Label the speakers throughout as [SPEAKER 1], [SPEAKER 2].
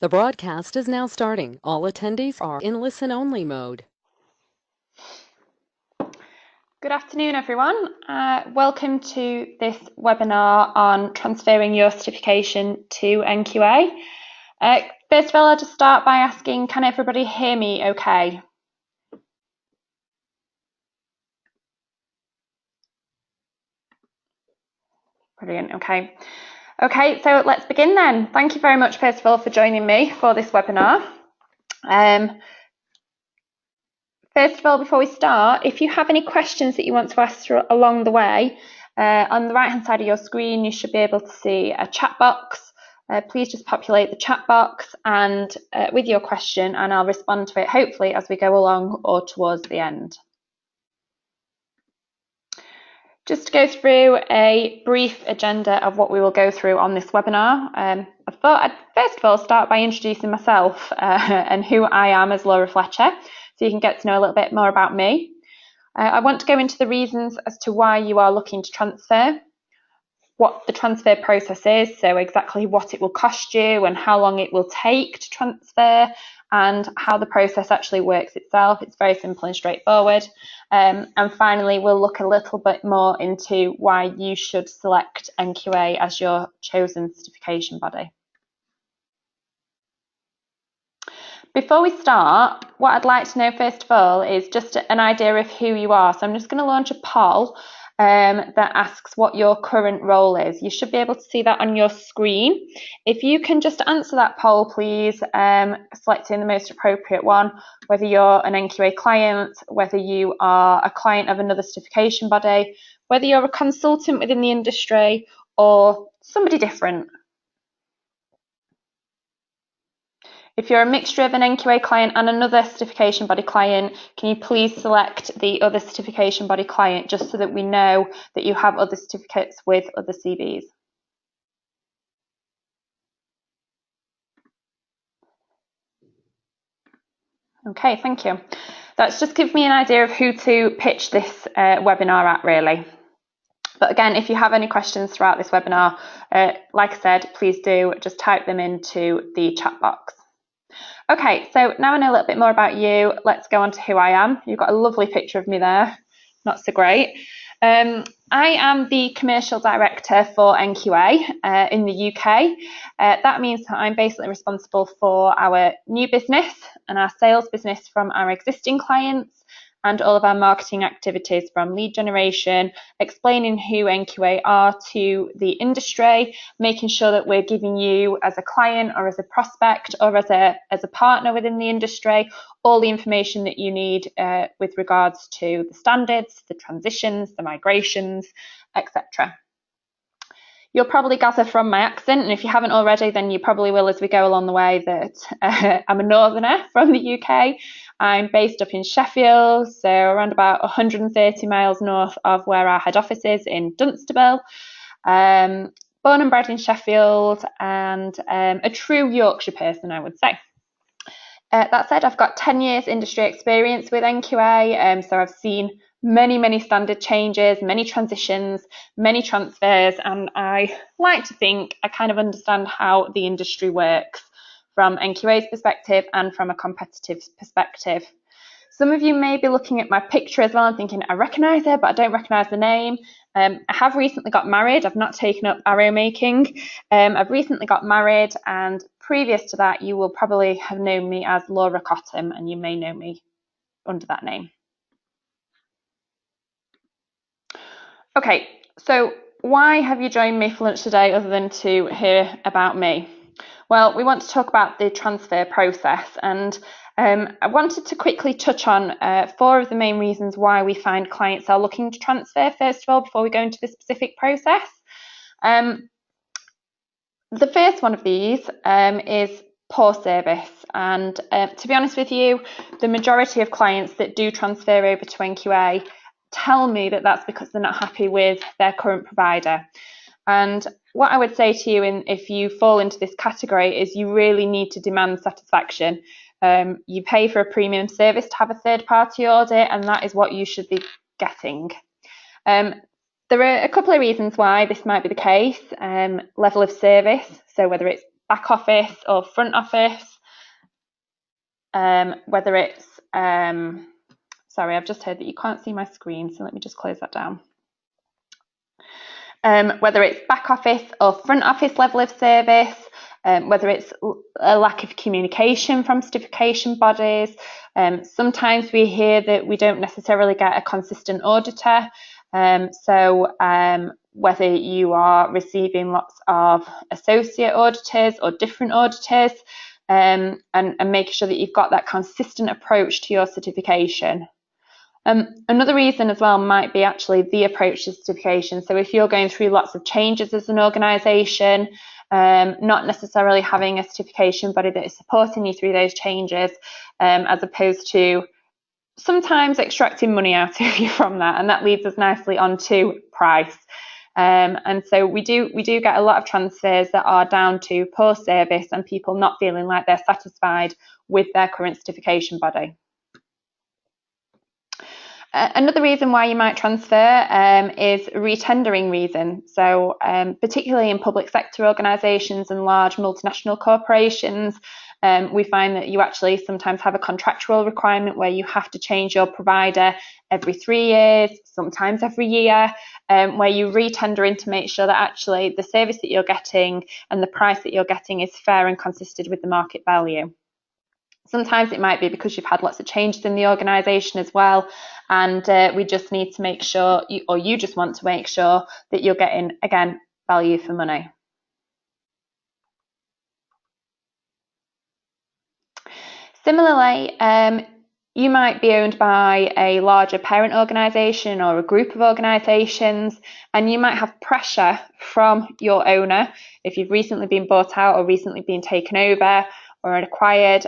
[SPEAKER 1] The broadcast is now starting. All attendees are in listen-only mode.
[SPEAKER 2] Good afternoon, everyone. Welcome to this webinar on transferring your certification to NQA. First of all, I'll just start by asking, can everybody hear me okay? Brilliant, okay. Okay, so let's begin then. Thank you very much, first of all, for joining me for this webinar. First of all, before we start, if you have any questions that you want to ask along the way, on the right-hand side of your screen, you should be able to see a chat box. Please just populate the chat box and with your question, and I'll respond to it hopefully as we go along or towards the end. Just to go through a brief agenda of what we will go through on this webinar, I thought I'd first of all start by introducing myself and who I am as Laura Fletcher, so you can get to know a little bit more about me. I want to go into the reasons as to why you are looking to transfer, what the transfer process is, so exactly what it will cost you and how long it will take to transfer, and how the process actually works itself. It's very simple and straightforward. And finally, we'll look a little bit more into why you should select NQA as your chosen certification body. Before we start, what I'd like to know first of all is just an idea of who you are. So I'm just going to launch a poll that asks what your current role is. You should be able to see that on your screen. If you can just answer that poll, please, selecting the most appropriate one, whether you're an NQA client, whether you are a client of another certification body, whether you're a consultant within the industry or somebody different. If you're a mixture of an NQA client and another certification body client, can you please select the other certification body client just so that we know that you have other certificates with other CBs? Okay, thank you. That's just gives me an idea of who to pitch this webinar at, really. But again, if you have any questions throughout this webinar, like I said, please do just type them into the chat box. Okay, so now I know a little bit more about you, let's go on to who I am. You've got a lovely picture of me there, not so great. I am the Commercial Director for NQA in the UK. That means that I'm basically responsible for our new business and our sales business from our existing clients, and all of our marketing activities from lead generation, explaining who NQA are to the industry, making sure that we're giving you as a client or as a prospect or as a partner within the industry all the information that you need with regards to the standards, the transitions, the migrations, etc. You'll probably gather from my accent, and if you haven't already, then you probably will as we go along the way, that I'm a northerner from the UK. I'm based up in Sheffield, so around about 130 miles north of where our head office is in Dunstable. Born and bred in Sheffield, and a true Yorkshire person, I would say. That said, I've got 10 years industry experience with NQA, so I've seen many standard changes, many transitions, many transfers, and I like to think I kind of understand how the industry works from NQA's perspective and from a competitive perspective. Some of you may be looking at my picture as well and thinking, I recognise her, but I don't recognise the name. I have recently got married. I've not taken up arrow making. I've recently got married, and previous to that, you will probably have known me as Laura Cottam, and you may know me under that name. Okay, so why have you joined me for lunch today other than to hear about me? Well, we want to talk about the transfer process, and I wanted to quickly touch on 4 of the main reasons why we find clients are looking to transfer, first of all, before we go into the specific process. The first one of these is poor service, and to be honest with you, the majority of clients that do transfer over to NQA tell me that that's because they're not happy with their current provider. And what I would say to you, if you fall into this category, is you really need to demand satisfaction. You pay for a premium service to have a third-party audit, and that is what you should be getting. There are a couple of reasons why this might be the case. Level of service, so whether it's back office or front office, whether it's, sorry, I've just heard that you can't see my screen, so let me just close that down. Whether it's back office or front office level of service, whether it's a lack of communication from certification bodies. Sometimes we hear that we don't necessarily get a consistent auditor. Whether you are receiving lots of associate auditors or different auditors, and making sure that you've got that consistent approach to your certification. Another reason as well might be actually the approach to certification. So if you're going through lots of changes as an organisation, not necessarily having a certification body that is supporting you through those changes, as opposed to sometimes extracting money out of you from that, and that leads us nicely onto price. And so we do get a lot of transfers that are down to poor service and people not feeling like they're satisfied with their current certification body. Another reason why you might transfer is retendering reason. So particularly in public sector organisations and large multinational corporations, we find that you actually sometimes have a contractual requirement where you have to change your provider every 3 years, sometimes every year, where you retender in to make sure that actually the service that you're getting and the price that you're getting is fair and consistent with the market value. Sometimes it might be because you've had lots of changes in the organisation as well, and we just need to make sure, you just want to make sure that you're getting, again, value for money. Similarly, you might be owned by a larger parent organisation or a group of organisations, and you might have pressure from your owner if you've recently been bought out or recently been taken over or acquired.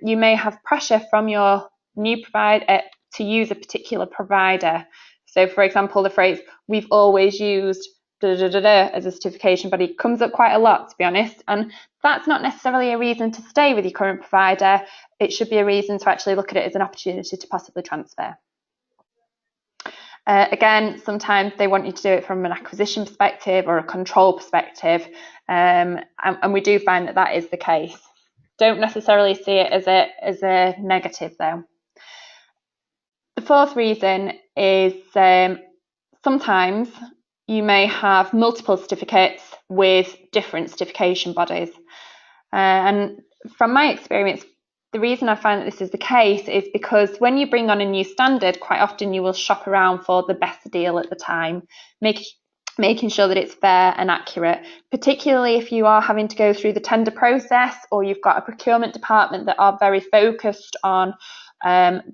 [SPEAKER 2] You may have pressure from your new provider to use a particular provider. So, for example, the phrase "we've always used as a certification body" comes up quite a lot, to be honest, and that's not necessarily a reason to stay with your current provider. It should be a reason to actually look at it as an opportunity to possibly transfer. Again, sometimes they want you to do it from an acquisition perspective or a control perspective, and we do find that that is the case. Don't necessarily see it as a negative though. The fourth reason is sometimes you may have multiple certificates with different certification bodies. And from my experience, the reason I find that this is the case is because when you bring on a new standard, quite often you will shop around for the best deal at the time, making sure that it's fair and accurate, particularly if you are having to go through the tender process or you've got a procurement department that are very focused on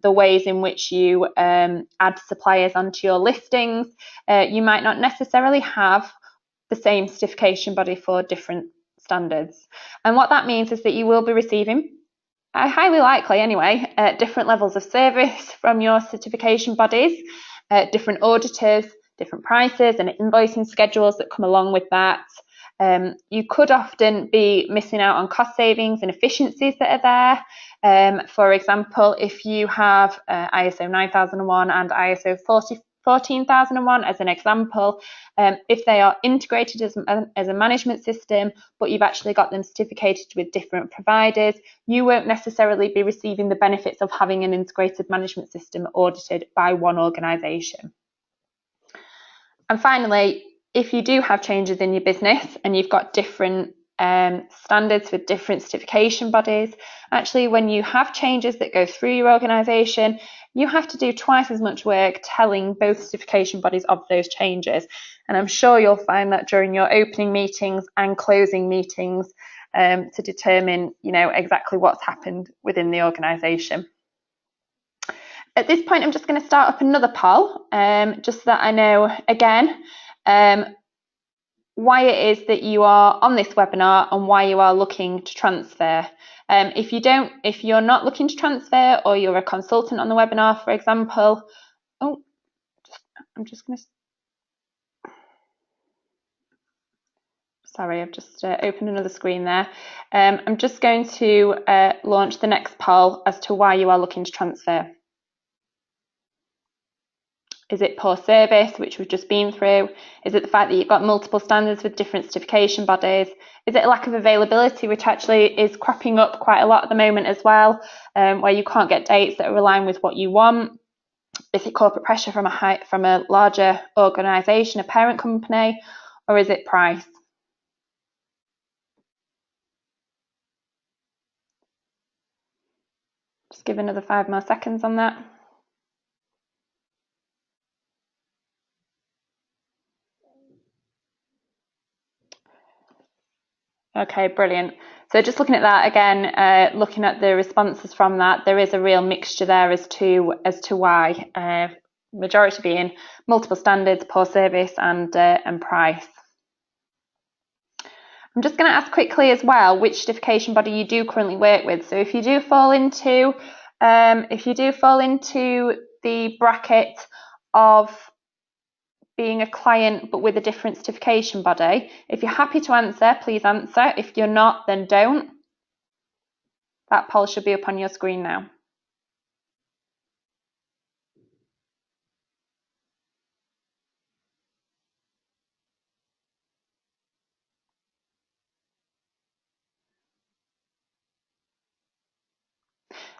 [SPEAKER 2] the ways in which you add suppliers onto your listings. You might not necessarily have the same certification body for different standards. And what that means is that you will be receiving, highly likely anyway, different levels of service from your certification bodies, different auditors, different prices and invoicing schedules that come along with that. You could often be missing out on cost savings and efficiencies that are there. For example, if you have ISO 9001 and ISO 14001 as an example, if they are integrated as a management system, but you've actually got them certificated with different providers, you won't necessarily be receiving the benefits of having an integrated management system audited by one organisation. And finally, if you do have changes in your business and you've got different standards with different certification bodies, actually when you have changes that go through your organisation, you have to do twice as much work telling both certification bodies of those changes. And I'm sure you'll find that during your opening meetings and closing meetings to determine, exactly what's happened within the organisation. At this point, I'm just going to start up another poll, just so that I know, again, why it is that you are on this webinar and why you are looking to transfer. If you're not looking to transfer, or you're a consultant on the webinar, for example, I'm just going to, sorry, I've just opened another screen there. I'm just going to launch the next poll as to why you are looking to transfer. Is it poor service, which we've just been through? Is it the fact that you've got multiple standards with different certification bodies? Is it a lack of availability, which actually is cropping up quite a lot at the moment as well, where you can't get dates that are aligned with what you want? Is it corporate pressure from a larger organisation, a parent company, or is it price? Just give another 5 more seconds on that. Okay, brilliant. So just looking at that again, looking at the responses from that, there is a real mixture there as to why. Majority being multiple standards, poor service, and price. I'm just going to ask quickly as well which certification body you do currently work with. So if you do fall into the bracket of being a client but with a different certification body, if you're happy to answer, please answer. If you're not, then don't. That poll should be up on your screen now.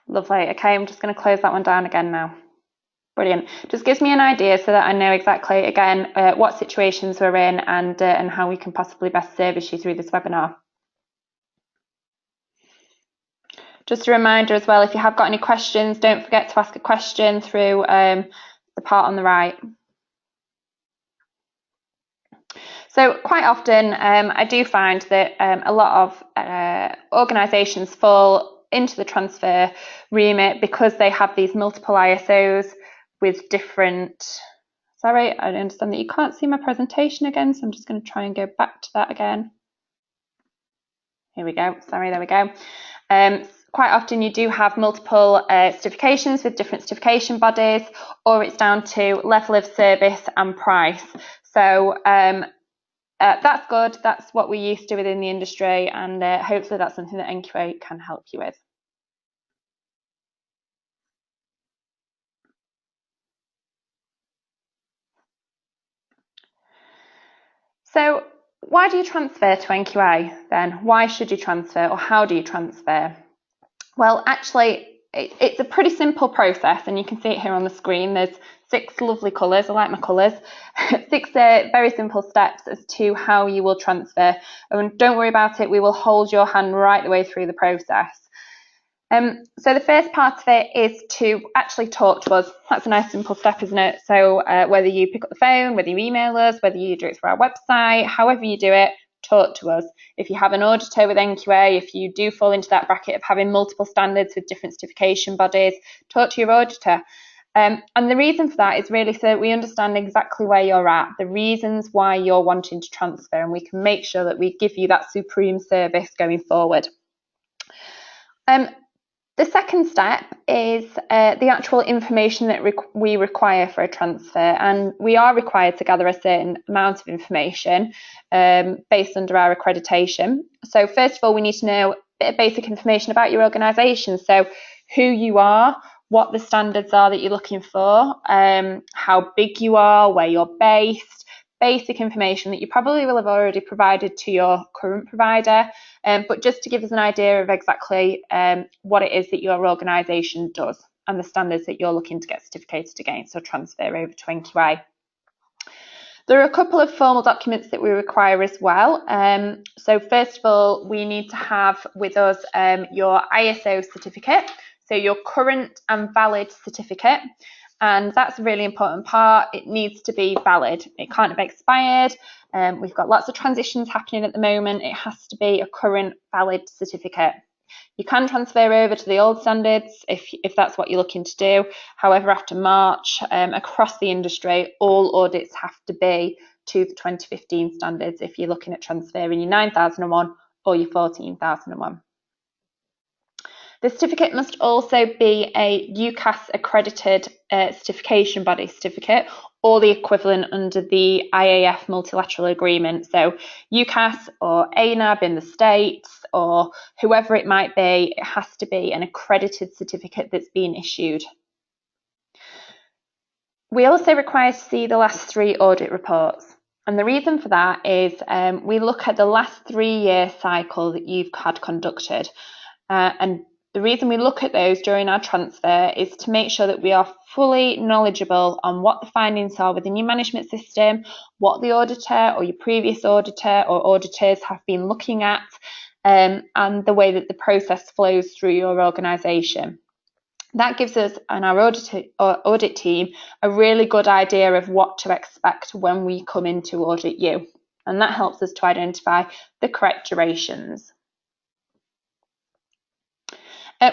[SPEAKER 2] Lovely. Okay, I'm just going to close that one down again now. Brilliant. Just gives me an idea so that I know exactly, again, what situations we're in and how we can possibly best service you through this webinar. Just a reminder as well, if you have got any questions, don't forget to ask a question through the part on the right. So quite often I do find that a lot of organisations fall into the transfer remit because they have these multiple ISOs with different... Sorry, I understand that you can't see my presentation again, so I'm just going to try and go back to that again. Here we go. Sorry, there we go. Quite often you do have multiple certifications with different certification bodies, or it's down to level of service and price. So that's good. That's what we're used to within the industry, and hopefully that's something that NQA can help you with. So why do you transfer to NQA then? Why should you transfer, or how do you transfer? Well, actually, it's a pretty simple process, and you can see it here on the screen. There's 6 lovely colours. I like my colours. 6 very simple steps as to how you will transfer. And don't worry about it. We will hold your hand right the way through the process. So the first part of it is to actually talk to us. That's a nice simple step, isn't it? So whether you pick up the phone, whether you email us, whether you do it through our website, however you do it, talk to us. If you have an auditor with NQA, if you do fall into that bracket of having multiple standards with different certification bodies, talk to your auditor. And the reason for that is really so that we understand exactly where you're at, the reasons why you're wanting to transfer, and we can make sure that we give you that supreme service going forward. The second step is the actual information that we require for a transfer, and we are required to gather a certain amount of information based under our accreditation. So first of all, we need to know a bit of basic information about your organisation, so who you are, what the standards are that you're looking for, how big you are, where you're based, basic information that you probably will have already provided to your current provider, but just to give us an idea of exactly what it is that your organisation does and the standards that you're looking to get certificated against or transfer over to NQA. There are a couple of formal documents that we require as well. So first of all, we need to have with us your ISO certificate, so your current and valid certificate. And that's a really important part. It needs to be valid. It can't have expired. We've got lots of transitions happening at the moment. It has to be a current valid certificate. You can transfer over to the old standards if that's what you're looking to do. However, after March, across the industry, all audits have to be to the 2015 standards if you're looking at transferring your 9001 or your 14001. The certificate must also be a UCAS accredited certification body certificate or the equivalent under the IAF multilateral agreement. So UCAS or ANAB in the States or whoever it might be, it has to be an accredited certificate that's been issued. We also require to see the last 3 audit reports. And the reason for that is we look at the last 3-year cycle that you've had conducted. And the reason we look at those during our transfer is to make sure that we are fully knowledgeable on what the findings are within your management system, what the auditor or your previous auditor or auditors have been looking at, and the way that the process flows through your organisation. That gives us and our audit team a really good idea of what to expect when we come in to audit you. And that helps us to identify the correct durations.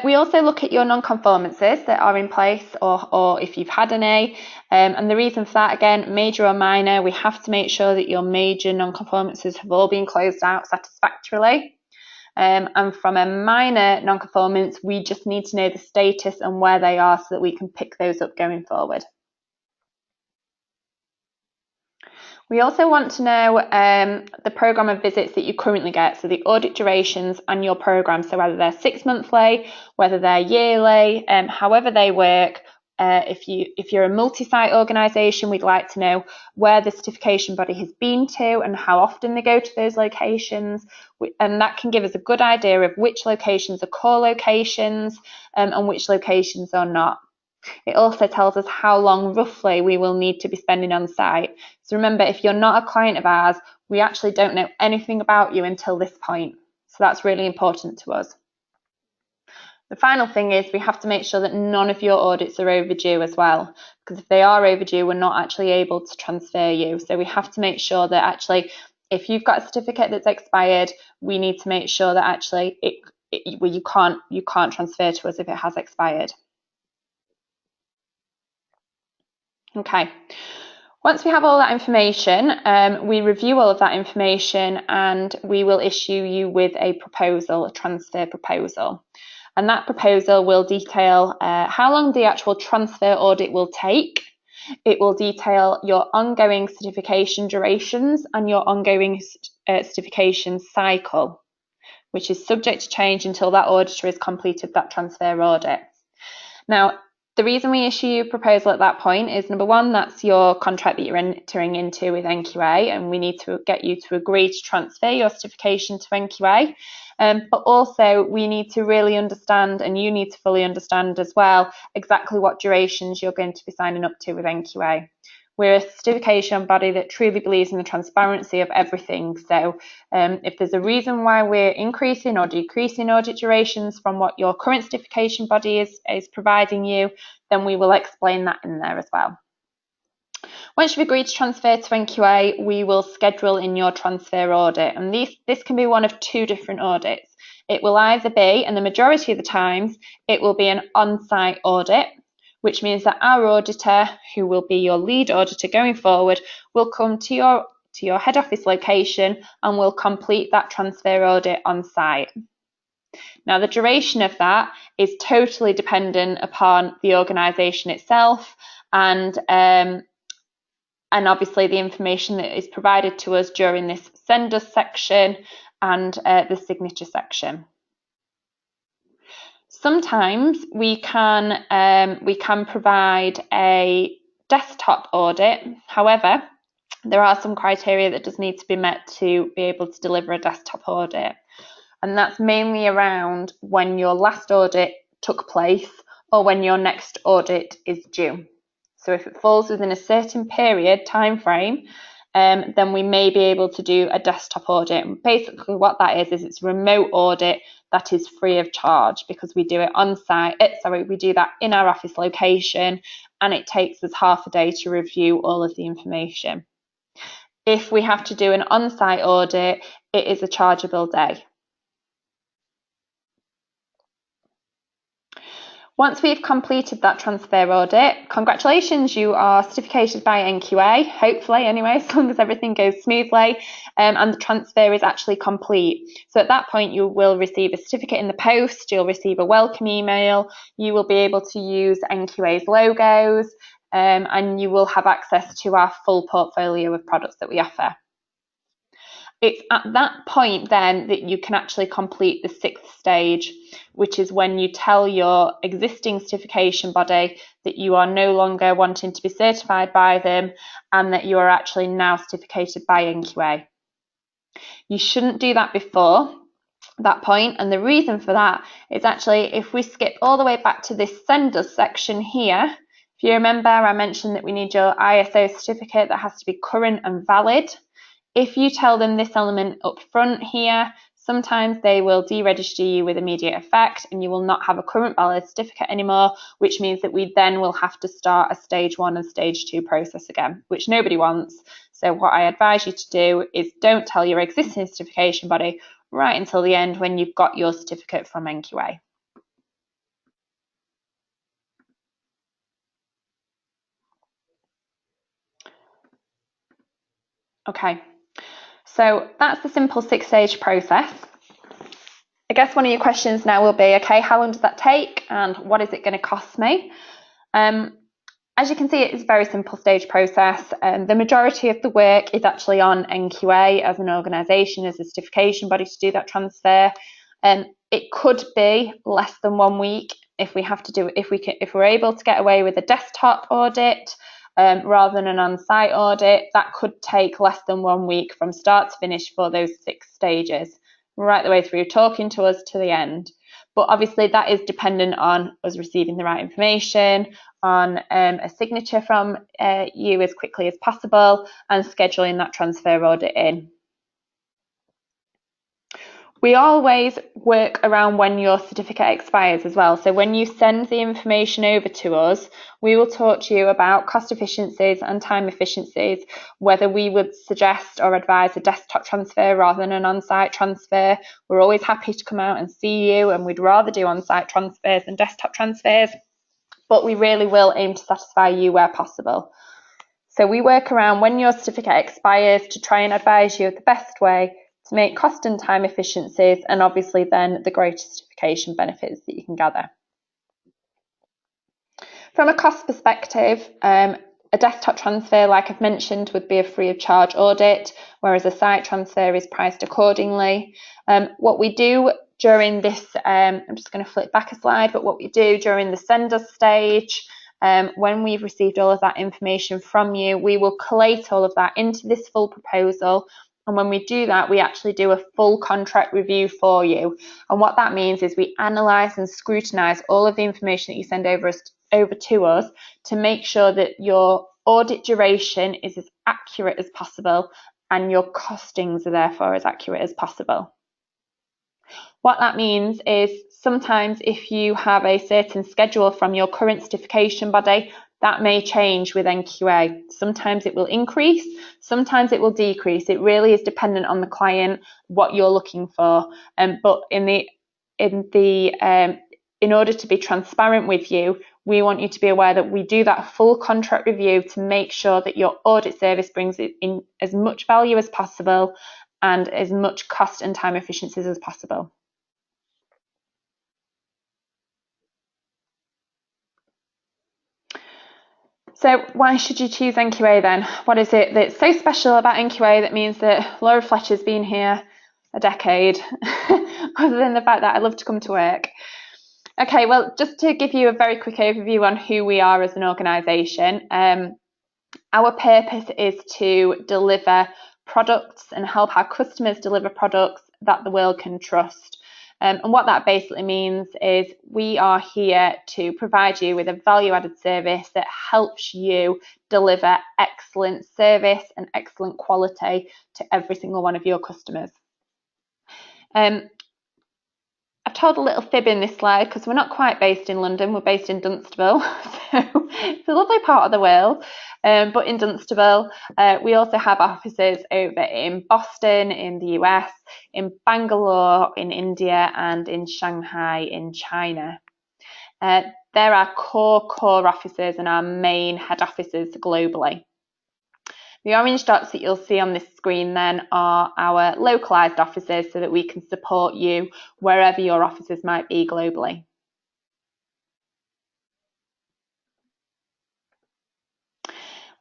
[SPEAKER 2] We also look at your non-conformances that are in place or if you've had any. And the reason for that, again, major or minor, we have to make sure that your major non-conformances have all been closed out satisfactorily. And from a minor non-conformance, we just need to know the status and where they are so that we can pick those up going forward. We also want to know the programme of visits that you currently get, so the audit durations and your programme, so whether they're 6 monthly, whether they're yearly, however they work. If you're a multi-site organisation, we'd like to know where the certification body has been to and how often they go to those locations, and that can give us a good idea of which locations are core locations and which locations are not. It also tells us how long roughly we will need to be spending on site. So remember, if you're not a client of ours, we actually don't know anything about you until this point. So that's really important to us. The final thing is we have to make sure that none of your audits are overdue as well, because if they are overdue, we're not actually able to transfer you. So we have to make sure that actually, if you've got a certificate that's expired, we need to make sure that actually you can't transfer to us if it has expired. Okay. Once we have all that information, we review all of that information and we will issue you with a proposal, a transfer proposal. And that proposal will detail how long the actual transfer audit will take. It will detail your ongoing certification durations and your ongoing certification cycle, which is subject to change until that auditor has completed that transfer audit. Now, the reason we issue you a proposal at that point is, number one, that's your contract that you're entering into with NQA, and we need to get you to agree to transfer your certification to NQA. But also we need to really understand, and you need to fully understand as well, exactly what durations you're going to be signing up to with NQA. We're a certification body that truly believes in the transparency of everything. So if there's a reason why we're increasing or decreasing audit durations from what your current certification body is providing you, then we will explain that in there as well. Once you've agreed to transfer to NQA, we will schedule in your transfer audit. And this can be one of 2 different audits. It will either be, and the majority of the times, it will be an on-site audit, which means that our auditor, who will be your lead auditor going forward, will come to your head office location and will complete that transfer audit on site. Now, the duration of that is totally dependent upon the organisation itself and obviously the information that is provided to us during this send us section and the signature section. Sometimes we can provide a desktop audit. However, there are some criteria that does need to be met to be able to deliver a desktop audit. And that's mainly around when your last audit took place or when your next audit is due. So if it falls within a certain period, time frame, then we may be able to do a desktop audit. And basically what that is it's a remote audit that is free of charge because we do it on site. We do that in our office location, and it takes us half a day to review all of the information. If we have to do an on-site audit, it is a chargeable day. Once we've completed that transfer audit, congratulations, you are certificated by NQA, hopefully anyway, as long as everything goes smoothly, and the transfer is actually complete. So at that point, you will receive a certificate in the post, you'll receive a welcome email, you will be able to use NQA's logos, and you will have access to our full portfolio of products that we offer. It's at that point then that you can actually complete the 6th stage, which is when you tell your existing certification body that you are no longer wanting to be certified by them and that you are actually now certificated by NQA. You shouldn't do that before that point, and the reason for that is actually if we skip all the way back to this send us section here. If you remember, I mentioned that we need your ISO certificate that has to be current and valid. If you tell them this element up front here, sometimes they will deregister you with immediate effect and you will not have a current valid certificate anymore, which means that we then will have to start a stage 1 and stage 2 process again, which nobody wants. So what I advise you to do is don't tell your existing certification body right until the end when you've got your certificate from NQA. Okay, so that's the simple 6-stage process. I guess one of your questions now will be, okay, how long does that take and what is it going to cost me? As you can see, it's a very simple stage process. The majority of the work is actually on NQA as an organisation, as a certification body to do that transfer. It could be less than 1 week if we have to do if we're able to get away with a desktop audit rather than an on-site audit. That could take less than 1 week from start to finish for those 6 stages, right the way through, talking to us to the end. But obviously that is dependent on us receiving the right information, on a signature from you as quickly as possible, and scheduling that transfer audit in. We always work around when your certificate expires as well. So when you send the information over to us, we will talk to you about cost efficiencies and time efficiencies, whether we would suggest or advise a desktop transfer rather than an on-site transfer. We're always happy to come out and see you, and we'd rather do on-site transfers than desktop transfers, but we really will aim to satisfy you where possible. So we work around when your certificate expires to try and advise you of the best way to make cost and time efficiencies, and obviously then the greatest certification benefits that you can gather. From a cost perspective, a desktop transfer, like I've mentioned, would be a free of charge audit, whereas a site transfer is priced accordingly. What we do during this, I'm just going to flip back a slide, but what we do during the send us stage, when we've received all of that information from you, we will collate all of that into this full proposal. And when we do that, we actually do a full contract review for you. And what that means is we analyse and scrutinise all of the information that you send over to us to make sure that your audit duration is as accurate as possible and your costings are therefore as accurate as possible. What that means is sometimes if you have a certain schedule from your current certification body, that may change with NQA. Sometimes it will increase, sometimes it will decrease. It really is dependent on the client, what you're looking for. But in order to be transparent with you, we want you to be aware that we do that full contract review to make sure that your audit service brings in as much value as possible and as much cost and time efficiencies as possible. So why should you choose NQA then? What is it that's so special about NQA that means that Laura Fletcher's been here a decade, other than the fact that I love to come to work? Okay, well, just to give you a very quick overview on who we are as an organisation, our purpose is to deliver products and help our customers deliver products that the world can trust. And what that basically means is we are here to provide you with a value-added service that helps you deliver excellent service and excellent quality to every single one of your customers. I've told a little fib in this slide because we're not quite based in London, we're based in Dunstable. So it's a lovely part of the world, but in Dunstable. We also have offices over in Boston in the US, in Bangalore in India, and in Shanghai in China. They're our core offices and our main head offices globally. The orange dots that you'll see on this screen then are our localised offices so that we can support you wherever your offices might be globally.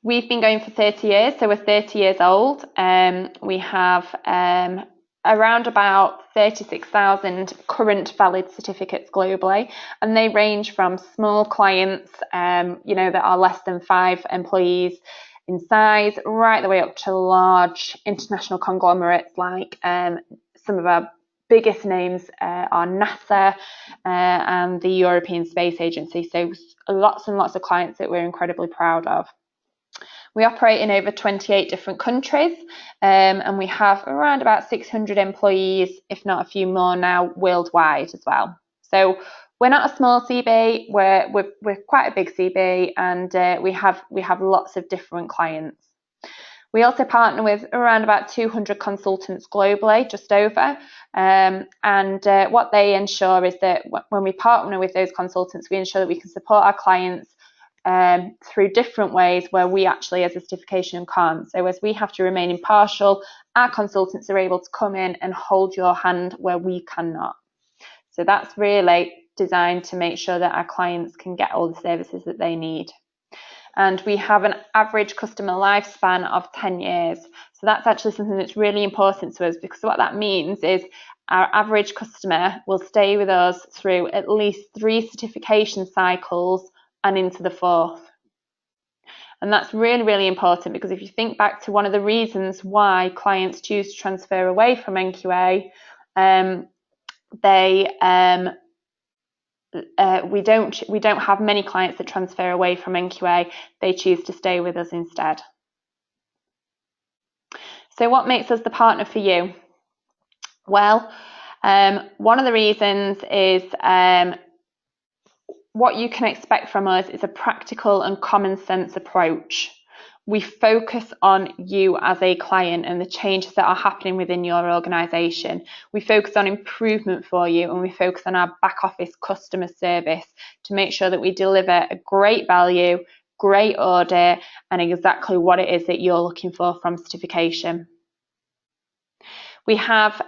[SPEAKER 2] We've been going for 30 years, so we're 30 years old. We have around about 36,000 current valid certificates globally, and they range from small clients, that are less than 5 employees in size, right the way up to large international conglomerates like some of our biggest names are NASA and the European Space Agency. So lots and lots of clients that we're incredibly proud of. We operate in over 28 different countries, and we have around about 600 employees, if not a few more now, worldwide as well. So we're not a small CB, we're quite a big CB, and we have lots of different clients. We also partner with around about 200 consultants globally, just over, and what they ensure is that when we partner with those consultants, we ensure that we can support our clients through different ways where we actually as a certification can't. So as we have to remain impartial, our consultants are able to come in and hold your hand where we cannot. So that's really designed to make sure that our clients can get all the services that they need. And we have an average customer lifespan of 10 years. So that's actually something that's really important to us, because what that means is our average customer will stay with us through at least 3 certification cycles and into the 4th. And that's really, really important, because if you think back to one of the reasons why clients choose to transfer away from NQA, we don't have many clients that transfer away from NQA. They choose to stay with us instead. So what makes us the partner for you? Well, one of the reasons is what you can expect from us is a practical and common sense approach. We focus on you as a client and the changes that are happening within your organisation. We focus on improvement for you, and we focus on our back office customer service to make sure that we deliver a great value, great audit, and exactly what it is that you're looking for from certification. We have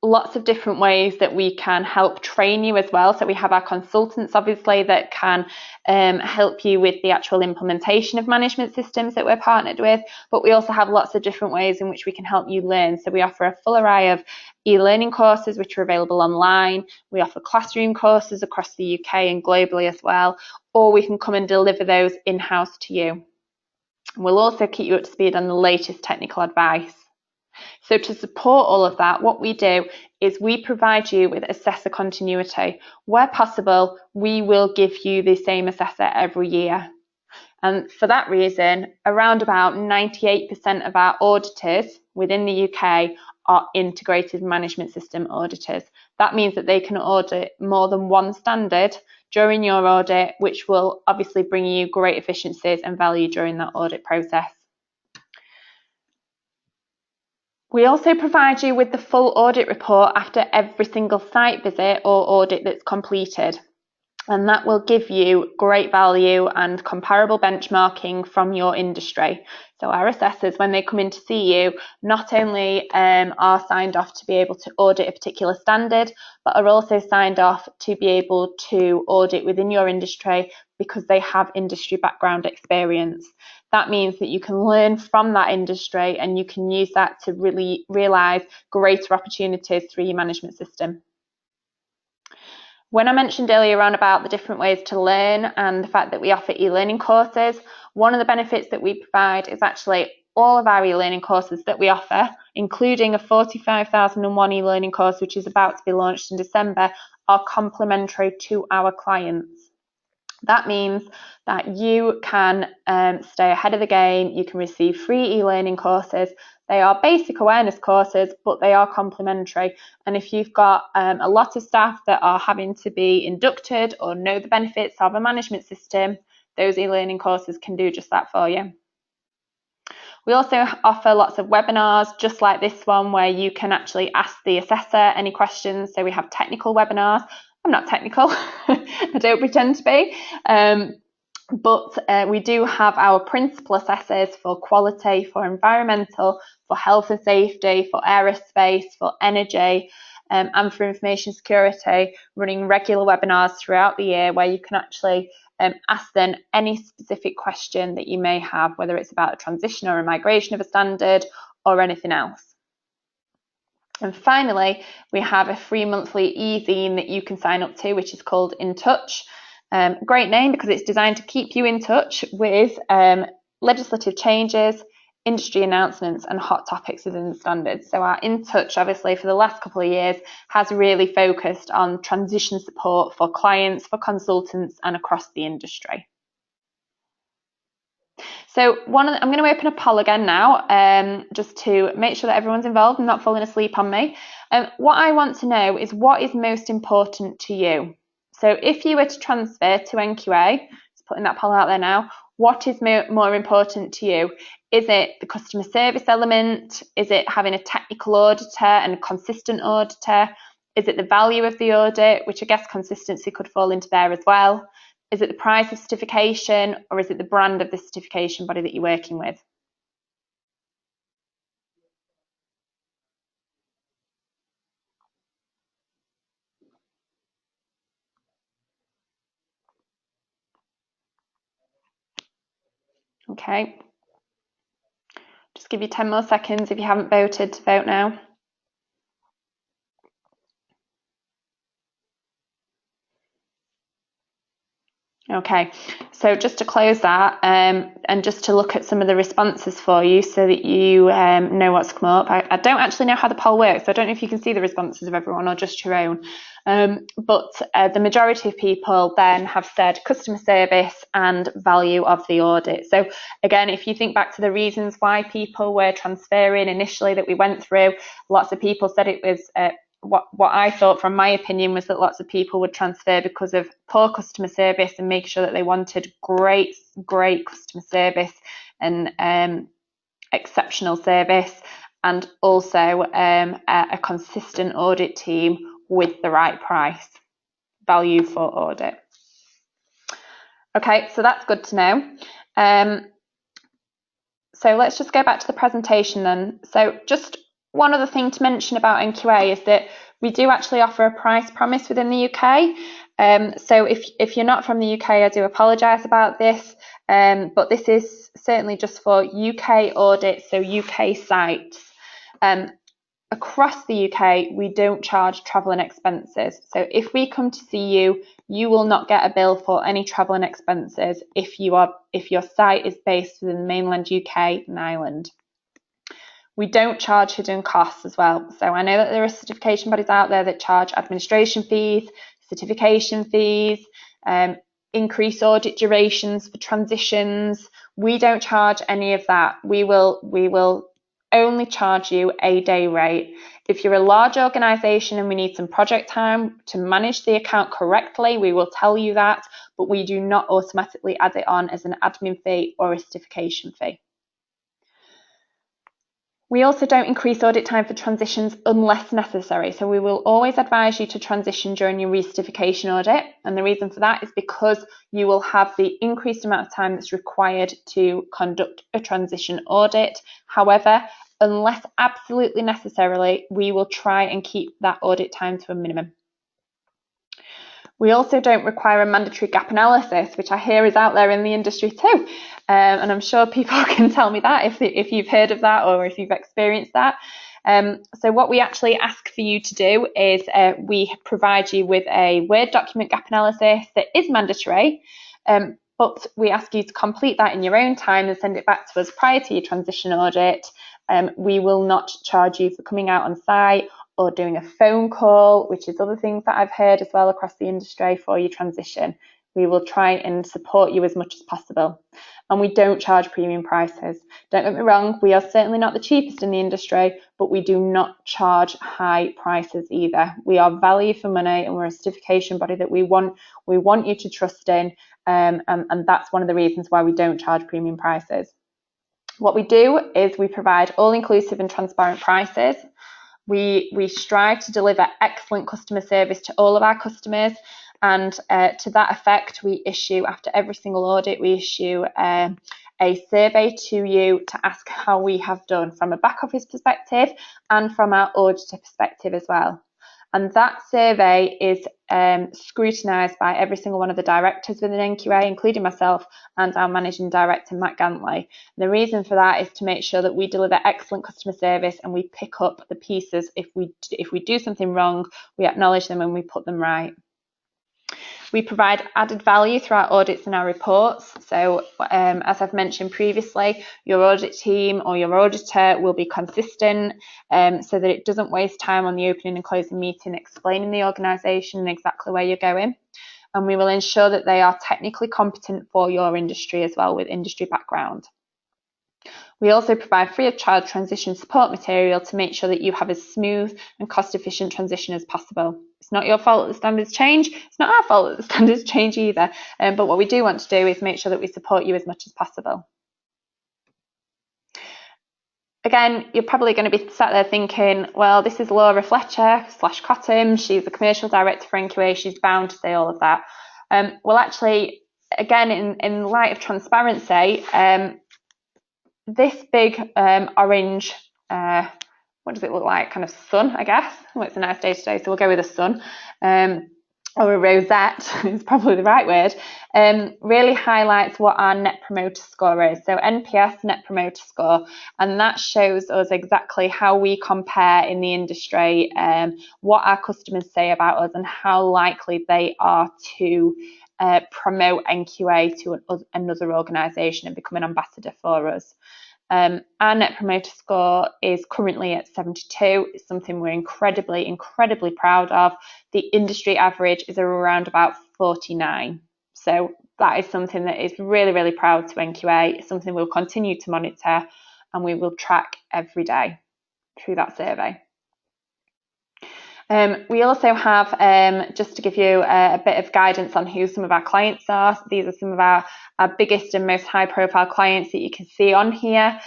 [SPEAKER 2] lots of different ways that we can help train you as well. So we have our consultants, obviously, that can help you with the actual implementation of management systems that we're partnered with, but we also have lots of different ways in which we can help you learn. So we offer a full array of e-learning courses which are available online. We offer classroom courses across the UK and globally as well, or we can come and deliver those in-house to you. We'll also keep you up to speed on the latest technical advice. So to support all of that, what we do is we provide you with assessor continuity. Where possible, we will give you the same assessor every year. And for that reason, around about 98% of our auditors within the UK are integrated management system auditors. That means that they can audit more than one standard during your audit, which will obviously bring you great efficiencies and value during that audit process. We also provide you with the full audit report after every single site visit or audit that's completed. And that will give you great value and comparable benchmarking from your industry. So our assessors, when they come in to see you, not only are signed off to be able to audit a particular standard, but are also signed off to be able to audit within your industry because they have industry background experience. That means that you can learn from that industry and you can use that to really realise greater opportunities through your management system. When I mentioned earlier on about the different ways to learn and the fact that we offer e-learning courses, one of the benefits that we provide is actually all of our e-learning courses that we offer, including a 45,001 e-learning course which is about to be launched in December, are complimentary to our clients. That means that you can stay ahead of the game, you can receive free e-learning courses. They are basic awareness courses, but they are complimentary. And if you've got a lot of staff that are having to be inducted or know the benefits of a management system, those e-learning courses can do just that for you. We also offer lots of webinars, just like this one, where you can actually ask the assessor any questions. So we have technical webinars. I'm not technical, I don't pretend to be. But we do have our principal assessors for quality, for environmental, for health and safety, for aerospace, for energy, and for information security, running regular webinars throughout the year where you can actually ask them any specific question that you may have, whether it's about a transition or a migration of a standard or anything else. And finally, we have a free monthly e-zine that you can sign up to, which is called In Touch. Great name because it's designed to keep you in touch with legislative changes, industry announcements and hot topics within the standards. So our In Touch, obviously, for the last couple of years has really focused on transition support for clients, for consultants and across the industry. So I'm going to open a poll again now, just to make sure that everyone's involved and not falling asleep on me. What I want to know is what is most important to you. So if you were to transfer to NQA, just putting that poll out there now, what is more important to you? Is it the customer service element? Is it having a technical auditor and a consistent auditor? Is it the value of the audit, which I guess consistency could fall into there as well? Is it the price of certification, or is it the brand of the certification body that you're working with? Okay. Just give you 10 more seconds if you haven't voted to vote now. Okay, so just to close that and just to look at some of the responses for you so that you know what's come up. I don't actually know how the poll works, so I don't know if you can see the responses of everyone or just your own. But the majority of people then have said customer service and value of the audit. So again, if you think back to the reasons why people were transferring initially that we went through, lots of people said it was what I thought, from my opinion, was that lots of people would transfer because of poor customer service and make sure that they wanted great customer service and exceptional service, and also a consistent audit team with the right price, value for audit. Okay, so that's good to know. So let's just go back to the presentation then. So just one other thing to mention about NQA is that we do actually offer a price promise within the UK. So if you're not from the UK, I do apologise about this, but this is certainly just for UK audits, so UK sites. Across the UK, we don't charge travel and expenses. So if we come to see you, you will not get a bill for any travel and expenses if your site is based within mainland UK and Ireland. We don't charge hidden costs as well. So I know that there are certification bodies out there that charge administration fees, certification fees, increased audit durations for transitions. We don't charge any of that. We will only charge you a day rate. If you're a large organisation and we need some project time to manage the account correctly, we will tell you that, but we do not automatically add it on as an admin fee or a certification fee. We also don't increase audit time for transitions unless necessary. So we will always advise you to transition during your recertification audit. And the reason for that is because you will have the increased amount of time that's required to conduct a transition audit. However, unless absolutely necessarily, we will try and keep that audit time to a minimum. We also don't require a mandatory gap analysis, which I hear is out there in the industry too. And I'm sure people can tell me that if you've heard of that or if you've experienced that. So what we actually ask for you to do is we provide you with a Word document gap analysis that is mandatory, but we ask you to complete that in your own time and send it back to us prior to your transition audit. We will not charge you for coming out on site or doing a phone call, which is other things that I've heard as well across the industry for your transition. We will try and support you as much as possible. And we don't charge premium prices. Don't get me wrong, we are certainly not the cheapest in the industry, but we do not charge high prices either. We are value for money and we're a certification body that we want you to trust in, and that's one of the reasons why we don't charge premium prices. What we do is we provide all-inclusive and transparent prices. We strive to deliver excellent customer service to all of our customers, and to that effect, we issue, after every single audit, we issue a survey to you to ask how we have done from a back office perspective and from our auditor perspective as well. and that survey is scrutinised by every single one of the directors within NQA, including myself and our managing director, Matt Gantley. The reason for that is to make sure that we deliver excellent customer service and we pick up the pieces. If we do something wrong, we acknowledge them and we put them right. We provide added value through our audits and our reports. So as I've mentioned previously, your audit team or your auditor will be consistent so that it doesn't waste time on the opening and closing meeting explaining the organisation and exactly where you're going. And we will ensure that they are technically competent for your industry as well, with industry background. We also provide free of charge transition support material to make sure that you have as smooth and cost efficient transition as possible. It's not your fault that the standards change. It's not our fault that the standards change either. But what we do want to do is make sure that we support you as much as possible. Again, you're probably going to be sat there thinking, well, this is Laura Fletcher / Cottam. She's the commercial director for NQA. She's bound to say all of that. Well, actually, again, in light of transparency, this big orange, what does it look like? Kind of sun, I guess. Well, it's a nice day today, so we'll go with a sun. Or a rosette is probably the right word, really highlights what our Net Promoter Score is. So NPS, Net Promoter Score, and that shows us exactly how we compare in the industry, what our customers say about us and how likely they are to promote NQA to another organisation and become an ambassador for us. Our Net Promoter Score is currently at 72. It's something we're incredibly proud of. The industry average is around about 49. So that is something that is really proud to NQA. It's something we'll continue to monitor and we will track every day through that survey. We also have, just to give you a bit of guidance on who some of our clients are, these are some of our biggest and most high profile clients that you can see on here.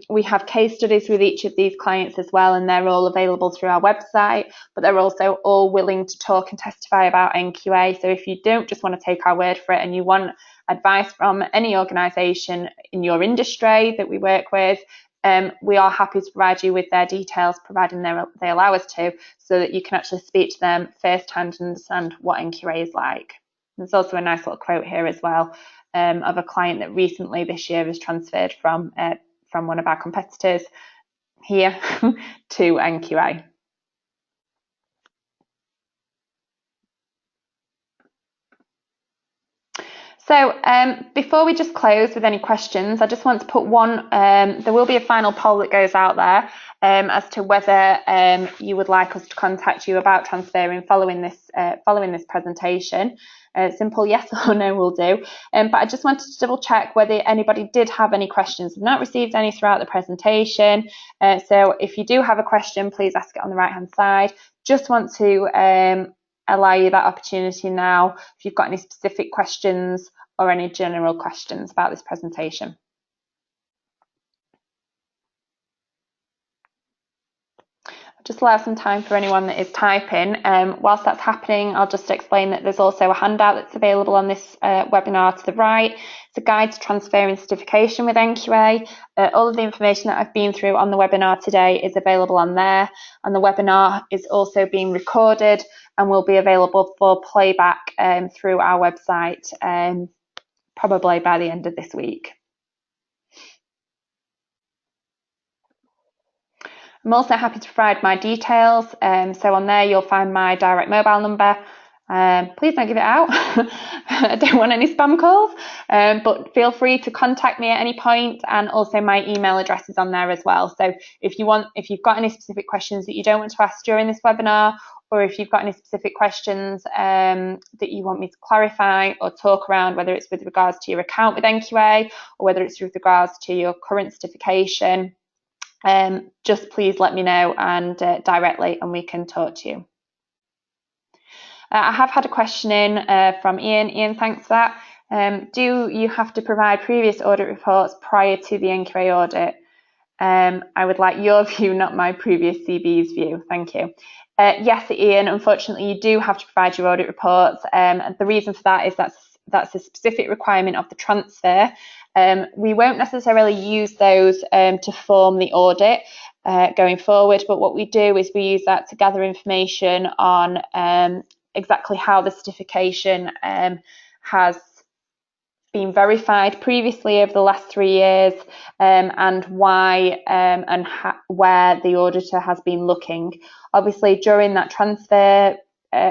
[SPEAKER 2] We have case studies with each of these clients as well, and they're all available through our website, but they're also all willing to talk and testify about NQA. So if you don't just want to take our word for it and you want advice from any organisation in your industry that we work with, we are happy to provide you with their details, providing they allow us to, so that you can actually speak to them firsthand and understand what NQA is like. There's also a nice little quote here as well of a client that recently this year was transferred from one of our competitors here to NQA. So before we just close with any questions, I just want to put one, there will be a final poll that goes out there as to whether you would like us to contact you about transferring following this presentation. Simple yes or no will do. But I just wanted to double check whether anybody did have any questions. I've not received any throughout the presentation. So if you do have a question, please ask it on the right hand side. Just want to allow you that opportunity now if you've got any specific questions or any general questions about this presentation. Just allow some time for anyone that is typing. Whilst that's happening, I'll just explain that there's also a handout that's available on this webinar to the right. It's a guide to transferring certification with NQA. All of the information that I've been through on the webinar today is available on there, and the webinar is also being recorded and will be available for playback through our website probably by the end of this week. I'm also happy to provide my details. So on there you'll find my direct mobile number. Please don't give it out. I don't want any spam calls, but feel free to contact me at any point, and also my email address is on there as well. So if you've got any specific questions that you don't want to ask during this webinar, or if you've got any specific questions that you want me to clarify or talk around, whether it's with regards to your account with NQA or whether it's with regards to your current certification, just please let me know and directly, and we can talk to you. I have had a question in from Ian. Ian, thanks for that. Do you have to provide previous audit reports prior to the NQA audit? I would like your view, not my previous CB's view. Thank you. Yes, Ian, unfortunately you do have to provide your audit reports, and the reason for that is that's a specific requirement of the transfer. We won't necessarily use those to form the audit, going forward. But what we do is we use that to gather information on exactly how the certification has been verified previously over the last 3 years, and why and where the auditor has been looking. Obviously, during that transfer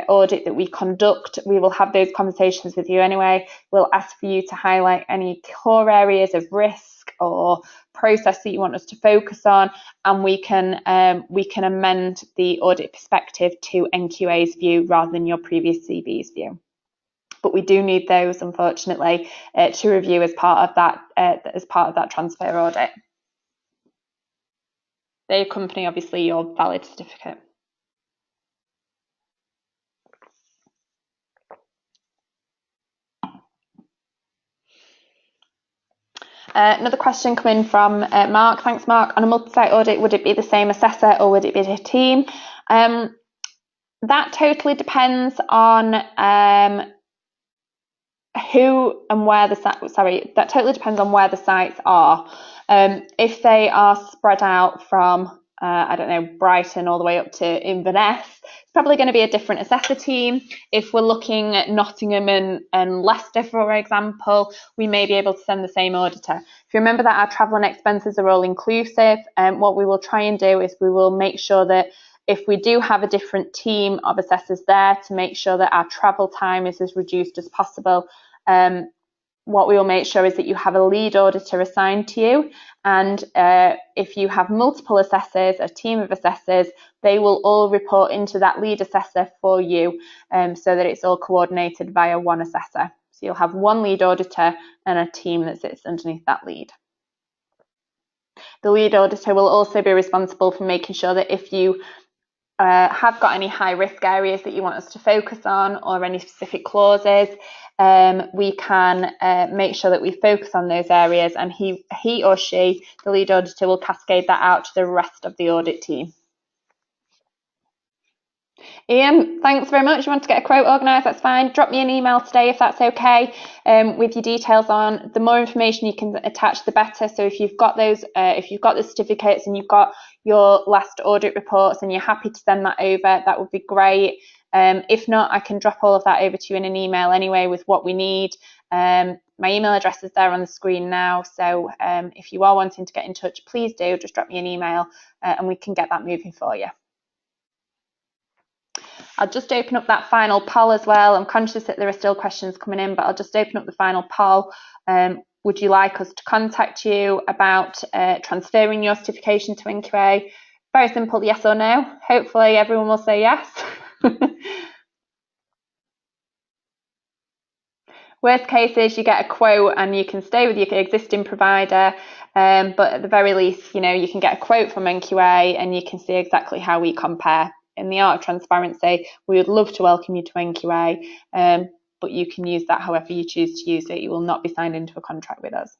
[SPEAKER 2] audit that we conduct, we will have those conversations with you anyway. We'll ask for you to highlight any core areas of risk or process that you want us to focus on, and we can amend the audit perspective to NQA's view rather than your previous CB's view. But we do need those, unfortunately, to review as part of that transfer audit. They accompany, obviously, your valid certificate. Another question coming from Mark. Thanks, Mark. On a multi-site audit, would it be the same assessor or would it be a team? That totally depends on who and where the that totally depends on where the sites are. If they are spread out from I don't know, Brighton all the way up to Inverness, it's probably going to be a different assessor team. If we're looking at Nottingham and Leicester, for example, we may be able to send the same auditor. If you remember that our travel and expenses are all inclusive, what we will try and do is we will make sure that if we do have a different team of assessors there, to make sure that our travel time is as reduced as possible. What we will make sure is that you have a lead auditor assigned to you, and if you have multiple assessors, a team of assessors, they will all report into that lead assessor for you, so that it's all coordinated via one assessor. So you'll have one lead auditor and a team that sits underneath that lead. The lead auditor will also be responsible for making sure that if you have got any high risk areas that you want us to focus on, or any specific clauses, we can make sure that we focus on those areas, and he or she, the lead auditor, will cascade that out to the rest of the audit team. Ian, thanks very much. You want to get a quote organised, that's fine. Drop me an email today if that's okay, with your details on. The more information you can attach, the better. So if you've got those, if you've got the certificates and you've got your last audit reports and you're happy to send that over, that would be great. If not, I can drop all of that over to you in an email anyway with what we need. My email address is there on the screen now, so if you are wanting to get in touch, please do, just drop me an email and we can get that moving for you. I'll just open up that final poll as well. I'm conscious that there are still questions coming in, but I'll just open up the final poll. Would you like us to contact you about transferring your certification to NQA? Very simple, yes or no. Hopefully everyone will say yes. Worst case is you get a quote and you can stay with your existing provider, but at the very least, you know, you can get a quote from NQA and you can see exactly how we compare. In the art of transparency, we would love to welcome you to NQA, but you can use that however you choose to use it. You will not be signed into a contract with us.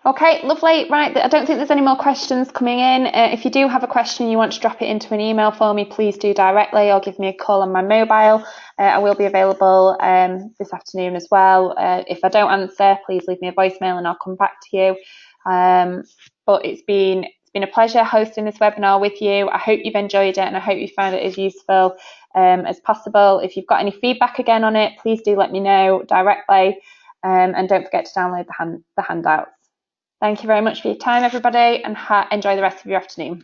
[SPEAKER 2] Okay, lovely. Right, I don't think there's any more questions coming in. If you do have a question, you want to drop it into an email for me, please do directly, or give me a call on my mobile. I will be available this afternoon as well. If I don't answer, please leave me a voicemail and I'll come back to you. But it's been a pleasure hosting this webinar with you. I hope you've enjoyed it and I hope you found it as useful as possible. If you've got any feedback again on it, please do let me know directly, and don't forget to download the handouts. Thank you very much for your time, everybody, and enjoy the rest of your afternoon.